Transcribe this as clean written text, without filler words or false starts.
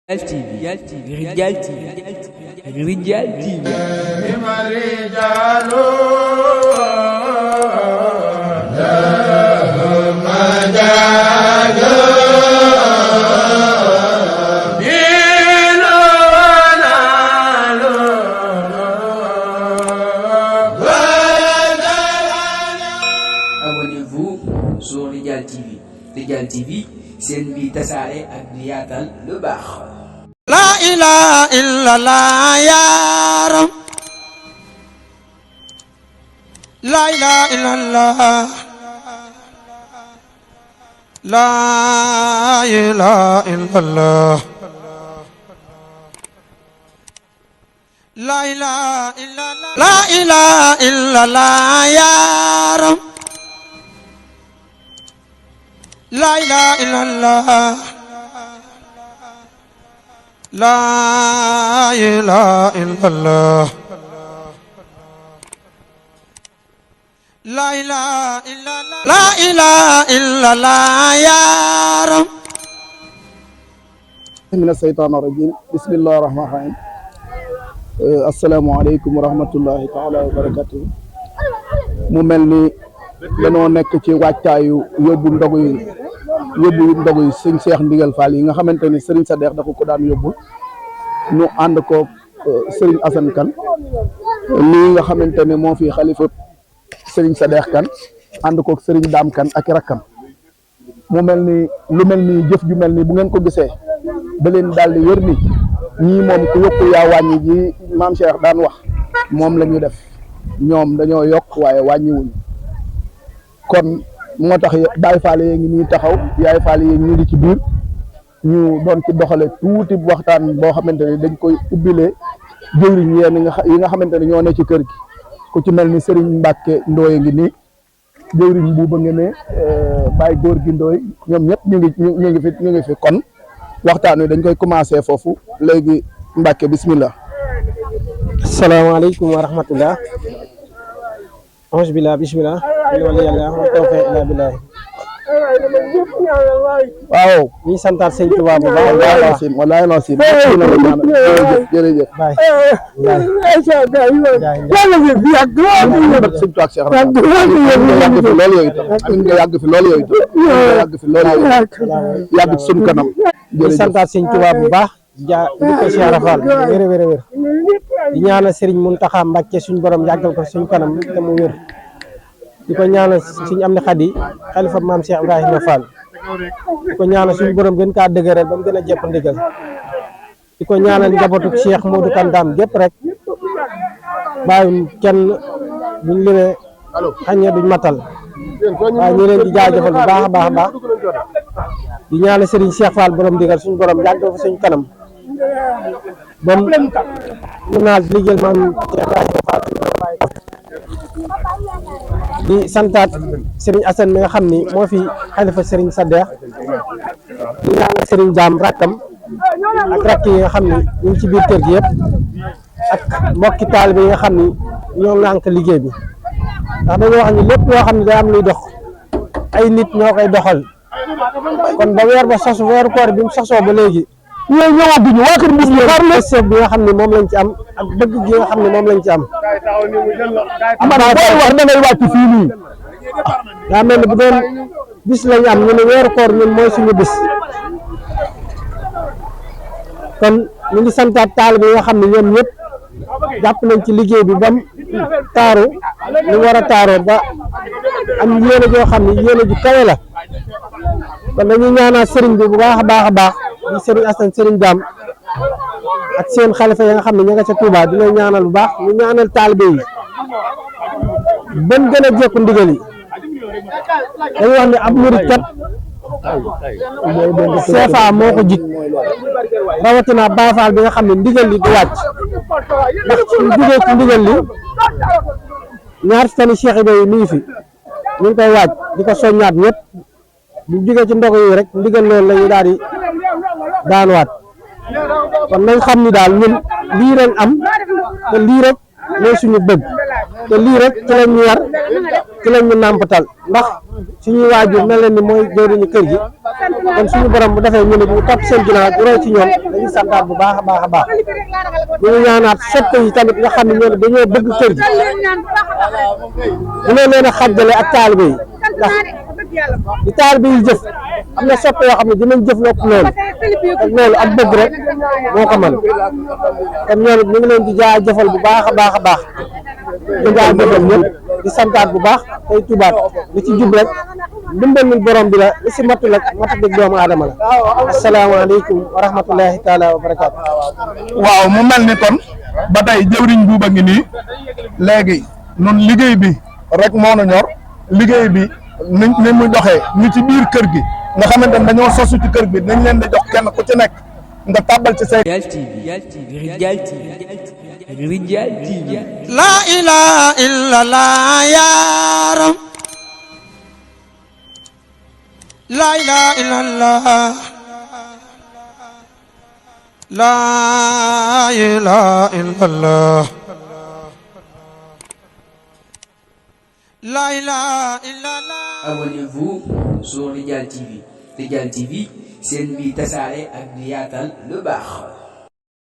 Rijal TV, Rijal TV, Rijal TV. Abonnez-vous sur Rijal TV. Rijal TV, c'est une vie tasaare ak di yaatal lu baax. La ilaha illallah ya Rab, la ilaha illallah, la ilaha illallah, la ilaha illallah, la ilaha illallah ya Rab, la ilaha illallah. La ilaha illallah, la ilaha illallah, la ilaha illallah ya Rab. Mina shaytaani rajiim, bismillaahi rahmaani rahiim. Assalaamu aleykum wa rahmatullahi taala wa barakatuh. Mu mel ni dañoo nekk ci wàccaayu yóbbu ndogu yi sëñ Cheikh Ndigal Fall yi nga xamante ni Serigne Sadex dafa ko daan yóbbu ñu ànd ko Serigne Assane Kane lii nga xamante ne moo fi xalifa Serigne Sadex Kane ànd ko Serigne Dame Kane ak rakkam mu mel ni lu mel ni jëf ju mel ni bu ngeen ko gisee da leen daal di wér ni ñii moom ku yokku yaa wàññi ji maam Cheikh daan wax moom la ñu def ñoom dañoo yokk waaye wàññiwuñu kon moo tax Baay Faal yi ngi nii taxaw Yaay Faal yi ñu ngi ci biir ñu doon ci doxale tuuti waxtaan boo xamante ne dañ koy ubbilee jëwriñ yi nga xamante ne ñoo ne ci kër gi ku ci mel ni Serigne Mbacke Ndoye ngi nii jëwriñ buuba nga ne Baye Góor gi Ndoye ñoom ñëpp ñu ngi fi kon waxtaan wi dañ koy commencé foofu léegi Mbacke bismillah. Asalaamaaleykum wa rahmatullah. Auzu billah bismillah wala yàlla wa tawfiq illa billah. waaw ñi santaat sëñ Tuubaa bu baax wallaay la si jërëjëf sëñ Tuubaa Cheikh yàgg fi loolu yooyu tam yàgg fi loolu yooyu yàgg ci suñu kanam ñi santaat sëñ Tuubaa bu baax di ko Cheikh Rafal wér di ñaanal Serigne Mountakha Mbacké suñu borom yàggal ko suñu kanam te mu wér di ko ñaanal suñu am na xadi xalifa maam Cheikh Ibrahima Fall di ko ñaanal suñu borom gën kaa dëgëral ba mu gën a jëpp ndigal di ko ñaanal njabootu Cheikh Modou Kandam gépp rek bàyyi kenn buñ limee xañee duñ matal waaye ñu leen di jaajëfal bu baax a baax a baax di ñaanal Serigne Cheikh Fall borom ndigal suñu borom yàggal ko suñu kanam ba mu naa liggéeyal maam Cheikh Ibrahima Fall di santaat Serigne Assane mi nga xam ni moo fi xalifa Serigne Sadex di ñaanal Serigne Dame rakkam ak rakk yi nga xam ni ñu ngi ci biir kër gi yëpp ak mbokki taalibe yi nga xam ni ñoo lànk liggéey bi ndax dañoo wax ni lépp loo xam ne day am luy dox ay nit ñoo koy doxal kon ba weer ba sosu weeru koor bi mu sosoo ba léegi ñooy ñëwaguñu waa kër bis bi bi nga xam ne moom lañ ci am ak bëgg gi nga xam ne moom lañ ci am amana booy war da ngay wàcc fii nii daa mel ni bu doon bis lañ am ñu ne weeru koor ñun mooy suñu bis kon ñu ngi santaat taalibe yi nga xam ne ñoom ñëpp jàpp nañ ci liggéey bi bam taaru ñu war a taaroo ba am yéene joo xam ne yéene ju kawe la kon dañuy ñaanal sëriñ bi bu baax a baax a baax di Serigne Assane Serigne Dame ak seen xalifa yi nga xam ne ña nga ca Touba di leen ñaanal bu baax ñu ñaanal taalibe yi ban gën a jekku ndigal yi dañuy wax ne ab murit kat CFA moo ko jig rawatina Baay Faal bi nga xam ne ndigal li du wàcc ndax suñ jugee ci ndigal li ñaar tani Cheikh Ibrahima mi ngi fi ñu ngi koy waaj di ko soññaat ñëpp bu jugee ci ndogu yi rek ndigal loolu la ñu daal di daanuwaat kon nañ xam ni daal ñun lii ren am te lii rek mooy suñu bëgg te lii rek ci lañ ñu war ci lañ ñu nàmpatal ndax suñuy waajur mel na ni mooy jëwriñu kër gi kon suñu borom bu defee ñu ne ñu topp seen ginnaaw bu roy ci ñoom dañuy santaat bu baax a baax a baax ñu ngi ñaanaat soppe yi tamit nga xam ne ñoom dañoo bëgg kër gi bu leen leen a xàjjale ak taalibe yi ndax di taalibe yi jëf am na soppe yoo xam ne dinañ jëf lopp loolu ak loolu ak bëgg rek moo ko mën kon ñoom it ñu ngi leen di jaajëfal bu baax a baax a baax di jaajëfal ñëpp di santaat bu baax tey tubaat li ci jub rek ndimbalul borom bi la li si matul ak matadeg doomu aadama la asalaamaaleykum wa rahmatullahi taala wa barakaatu. waaw mu mel ni kon ba tey jëwriñ buuba ngi nii léegi nun liggéey bi rek moo nu ñor liggéey bi ni muy doxee ñu ci biir kër gi nga xamante ne dañoo sosu ci kër gi dañ leen di jox kenn ku ci nekk nga tàbbal ci say Rijal TV Rijal TV la ilaha illallah yaram la ilaha illallah la ilaha illallah la ilaha illallah. Abonnez-vous sur Rijal TV. Rijal TV seen bi tasaare ak di yaatal lu baax.